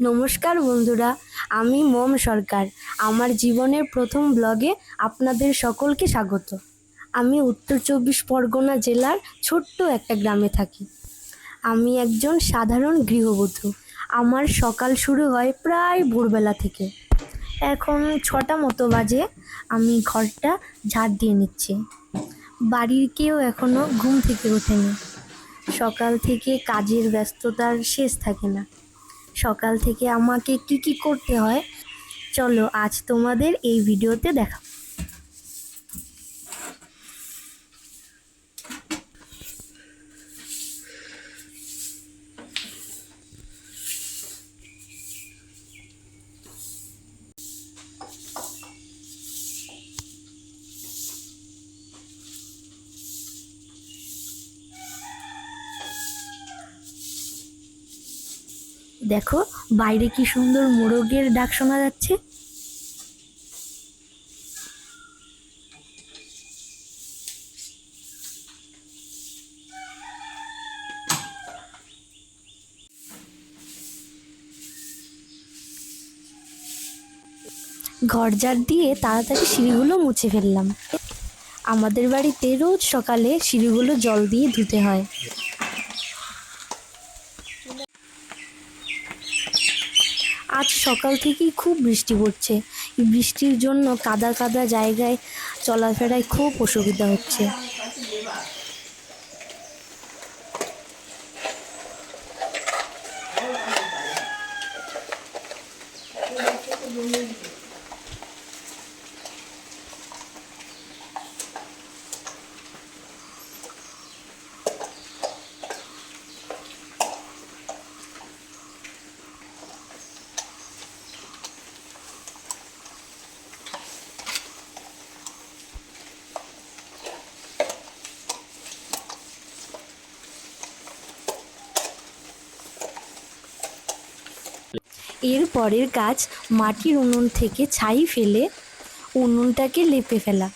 নমস্কার বন্ধুরা, আমি মম সরকার। আমার জীবনের প্রথম ব্লগে আপনাদের সকলকে স্বাগত। আমি উত্তর ২৪ পরগনা জেলার ছোট্ট একটা গ্রামে থাকি। আমি একজন সাধারণ গৃহবধূ। আমার সকাল শুরু হয় প্রায় ভোরবেলা থেকে। এখন ৬টা মতো বাজে। আমি ঘরটা ঝাড় দিয়ে নিচ্ছি। বাড়ির কেউ এখনও ঘুম থেকে ওঠেনি। সকাল থেকে কাজের ব্যস্ততার শেষ থাকে না। সকাল থেকে আমাকে কি করতে হয়, চলো আজ তোমাদের এই ভিডিওতে দেখাবো। দেখো বাইরে কি সুন্দর মোরগের ডাক শোনা যাচ্ছে। ঘর ঝাড় দিয়ে তাড়াতাড়ি সিঁড়িগুলো মুছে ফেললাম। আমাদের বাড়িতে রোজ সকালে সিঁড়িগুলো জল দিয়ে ধুতে হয়। আজ সকাল থেকেই খুব বৃষ্টি পড়ছে। এই বৃষ্টির জন্য কাদা কাদা জায়গায় চলাফেরায় খুব অসুবিধা হচ্ছে। এর পরের কাজ মাটির উনুন থেকে ছাই ফেলে উনুনটাকে লেপে ফেলা।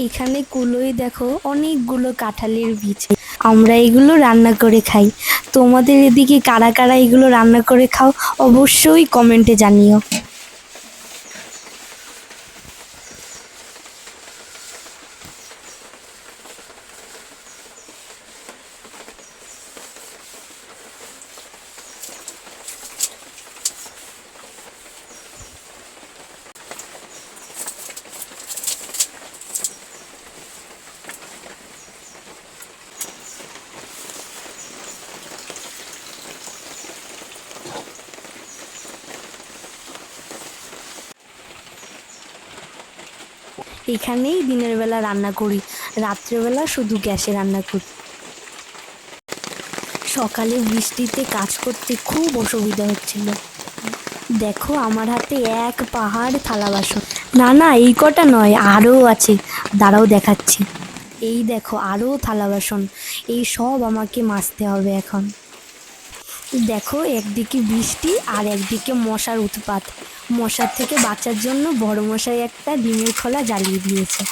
এখানে কুলোয় দেখো অনেকগুলো কাঁঠালের বীজ। আমরা এগুলো রান্না করে খাই। তোমাদের এদিকে কারা কারা এগুলো রান্না করে খাও অবশ্যই কমেন্টে জানিও। এখানেই দিনের বেলা রান্না করি, রাত্রেবেলা শুধু গ্যাসে রান্না করি। সকালে বৃষ্টিতে কাজ করতে খুব অসুবিধা হচ্ছিল। দেখো আমার হাতে এক পাহাড় থালা বাসন। না এই কটা নয়, আরও আছে, দাঁড়াও দেখাচ্ছি। এই দেখো আরও থালা বাসন। এই সব আমাকে মাজতে হবে এখন। দেখো একদিকে বৃষ্টি আর একদিকে মশার উৎপাত। মশার থেকে বাঁচার জন্য বড় মশাই একটা ডিমের খোলা জ্বালিয়ে দিয়েছে।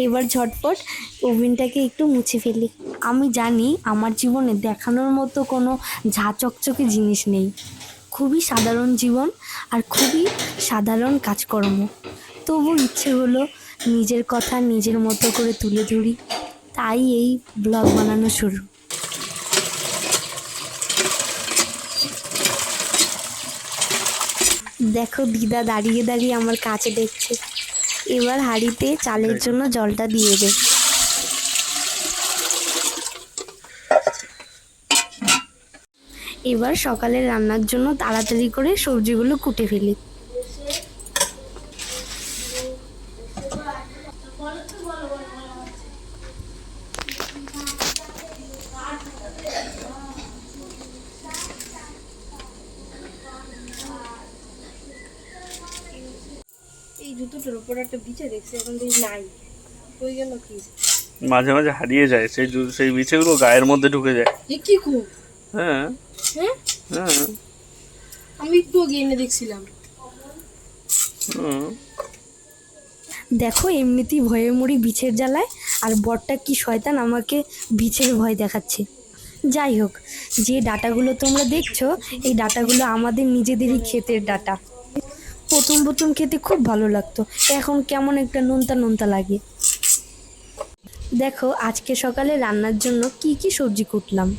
এবার ঝটপট ওভেনটাকে একটু মুছে ফেলি। আমি জানি আমার জীবনে দেখানোর মতো কোনো ঝাঁ চকচকে জিনিস নেই। খুবই সাধারণ জীবন আর খুবই সাধারণ কাজকর্ম। তবু ইচ্ছে হলো নিজের কথা নিজের মতো করে তুলে ধরি, তাই এই ব্লগ বানানো শুরু। দেখো দিদা দাঁড়িয়ে দাঁড়িয়ে আমার কাছে দেখছে। এবার হাঁড়িতে চালের জন্য জলটা দিয়ে দে। এবার সকালে রান্নার জন্য তাড়াতাড়ি করে সবজিগুলো কুটে ফেলি। এই জুতোটার উপর একটা বিছে দেখছি, এখন দেখি নাই, কই গেল কি? মাঝে মাঝে হারিয়ে যায় সেই বিছেগুলো গায়ের মধ্যে ঢুকে যায়। কি কো? হ্যাঁ হ্যাঁ হ্যাঁ। আমি একটু আগে এনে দেখছিলাম। দেখো এমনিতেই ভয়ে মরি বিছের জ্বালায়, আর বরটা কি শয়তান আমাকে বিছের ভয় দেখাচ্ছে। যাই হোক, যে ডাটাগুলো তোমরা দেখছো এই ডাটাগুলো আমাদের নিজেদেরই ক্ষেতের ডাটা। প্রথম প্রথম খেতে খুব ভালো লাগতো, এখন কেমন একটা নোনতা নোনতা লাগে। দেখো আজকে সকালে রান্নার জন্য কি কি সবজি কুটলাম।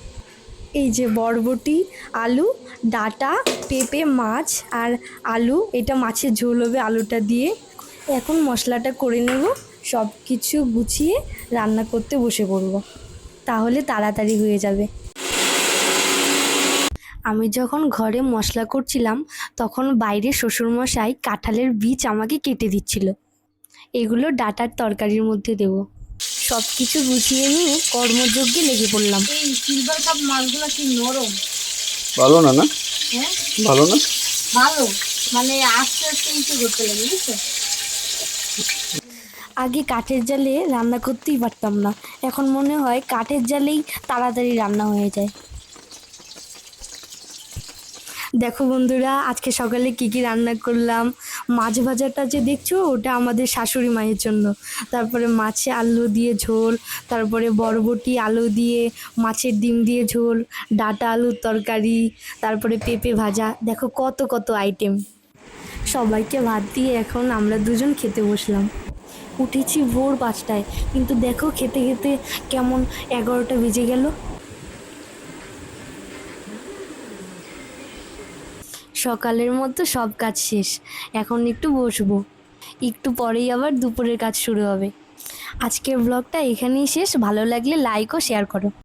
এই যে বরবটি, আলু, ডাঁটা, পেঁপে, মাছ আর আলু, এটা মাছের ঝোল হবে আলুটা দিয়ে। এখন মশলাটা করে নেব, সব কিছু গুছিয়ে রান্না করতে বসে পড়ব, তাহলে তাড়াতাড়ি হয়ে যাবে। আমি যখন ঘরে মশলা করছিলাম তখন বাইরে শ্বশুরমশাই কাঁঠালের বীজ আমাকে কেটে দিচ্ছিল, এগুলো ডাঁটার তরকারির মধ্যে দেব। সব কিছু গুছিয়ে নিয়ে কর্মযজ্ঞে লেগে পড়লাম। এই সিলভার কাপ মাছগুলো কি নরম, ভালো না? না হ্যাঁ ভালো না, ভালো, মানে আস্তে আস্তে ইচ্ছে করতে লাগে, বুঝছো? আগে কাঠের জালে রান্না করতেই পারতাম না, এখন মনে হয় কাঠের জালেই তাড়াতাড়ি রান্না হয়ে যায়। দেখো বন্ধুরা, আজকে সকালে কি কি রান্না করলাম। মাছ ভাজাটা যে দেখছো ওটা আমাদের শাশুড়ি মায়ের জন্য, তারপরে মাছে আলু দিয়ে ঝোল, তারপরে বরবটি আলু দিয়ে মাছের ডিম দিয়ে ঝোল, ডাঁটা আলুর তরকারি, তারপরে পেঁপে ভাজা। দেখো কত কত আইটেম। সবাইকে ভাত দিয়ে এখন আমরা দুজন খেতে বসলাম। উঠেছি ভোর 5টায়, কিন্তু দেখো খেতে খেতে কেমন 11টা বেজে গেল। সকালের মতো সব কাজ শেষ, এখন একটু বসবো, একটু পরেই আবার দুপুরের কাজ শুরু হবে। আজকের ব্লগটা এখানেই শেষ, ভালো লাগলে লাইক ও শেয়ার করো।